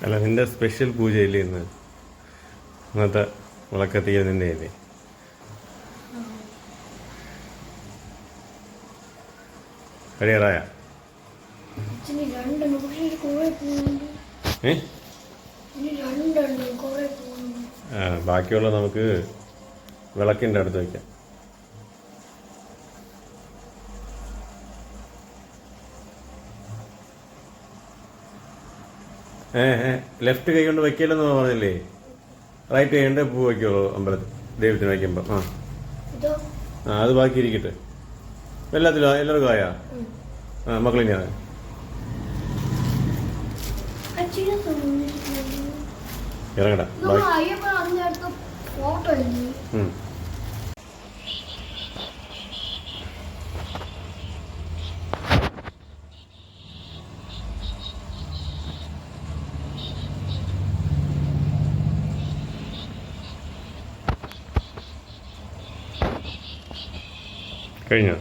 അല്ല, നിന്റെ സ്പെഷ്യൽ പൂജയില്ലേ ഇന്ന്? ഇന്നത്തെ വിളക്കത്തിയ നിന്റെ അല്ലേ? കഴിയാറായ? ബാക്കിയുള്ള നമുക്ക് വിളക്കിൻ്റെ അടുത്ത് വയ്ക്കാം. ലെഫ്റ്റ് കൈ കൊണ്ട് വയ്ക്കില്ലെന്ന് പറഞ്ഞില്ലേ? റൈറ്റ് കൈ കൊണ്ട് പൂ വയ്ക്കുള്ളൂ അമ്പലത്തിൽ ദൈവത്തിന് വയ്ക്കുമ്പോൾ. അത് ബാക്കി ഇരിക്കട്ടെ. എല്ലാവർക്കും ആയാ? മക്കളിനെയാണ് ഇറങ്ങടാ. കഴിഞ്ഞോ?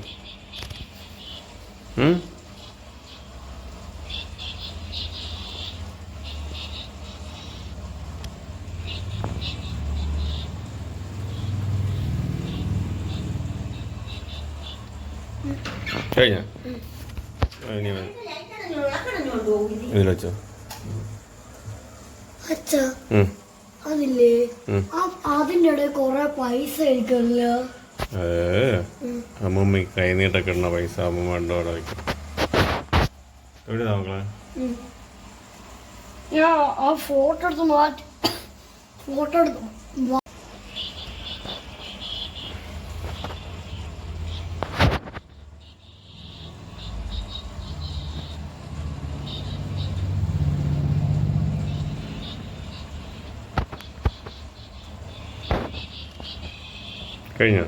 കഴിഞ്ഞോ? ഇതിൽ വെച്ചോ. അതില്ലേ അതിന്റെ ഇടയിൽ കൊറേ പൈസ ഇരിക്കല്ലോ. അമ്മൂമ്മ കൈനീട്ടൊക്കെ ഇടുന്ന പൈസ അമ്മൂമ്മ ഉണ്ടോ അവിടെ വയ്ക്കും. എവിടെയാ മക്കളെ? ഞാൻ ഫോട്ടോ എടുത്ത് മാറ്റി ഫോട്ടോ എടുത്തു. കഴിഞ്ഞോ?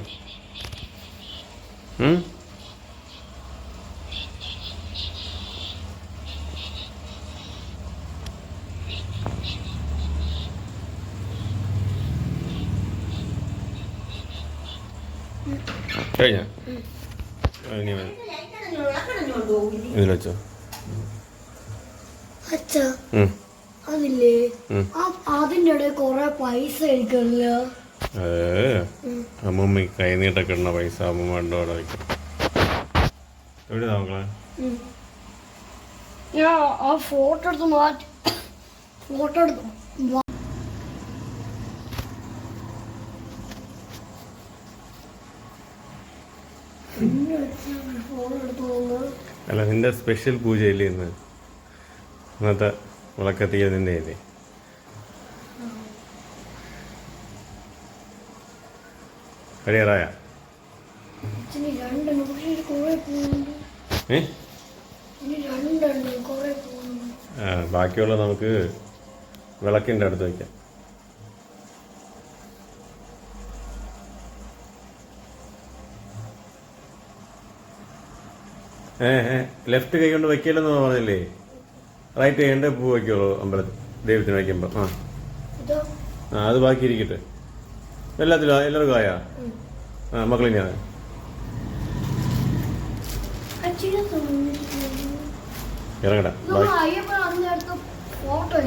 കഴിഞ്ഞോ? ഇതിൽ വെച്ചോ. അതില്ലേ അതിന്റെ ഇടയിൽ കൊറേ പൈസ ഇരിക്കല്ലോ. അമ്മൂമ്മ കൈനീട്ടൊക്കെ ഇടുന്ന പൈസ അമ്മൂമ്മ ഉണ്ടോ അവിടെ വയ്ക്കും. എവിടെയാ മക്കളെ? ഞാൻ ഫോട്ടോ എടുത്ത് മാറ്റി ഫോട്ടോ എടുത്തു. അല്ല, നിന്റെ സ്പെഷ്യൽ പൂജയില്ലേ ഇന്ന്? ഇന്നത്തെ വിളക്കത്തിയ നിന്റെ അല്ലേ? കഴിയാറായ? ബാക്കിയുള്ള നമുക്ക് വിളക്കിൻ്റെ അടുത്ത് വയ്ക്കാം. ലെഫ്റ്റ് കൈ കൊണ്ട് വയ്ക്കില്ലെന്ന് പറഞ്ഞില്ലേ? റൈറ്റ് കൈ കൊണ്ട് പൂ വയ്ക്കുള്ളൂ അമ്പലത്തിൽ ദൈവത്തിന് വയ്ക്കുമ്പോൾ. അത് ബാക്കി ഇരിക്കട്ടെ. എല്ലാവർക്കും ആയാ? മക്കളിനെയാണ് ഇറങ്ങടാ. ഫോട്ടോ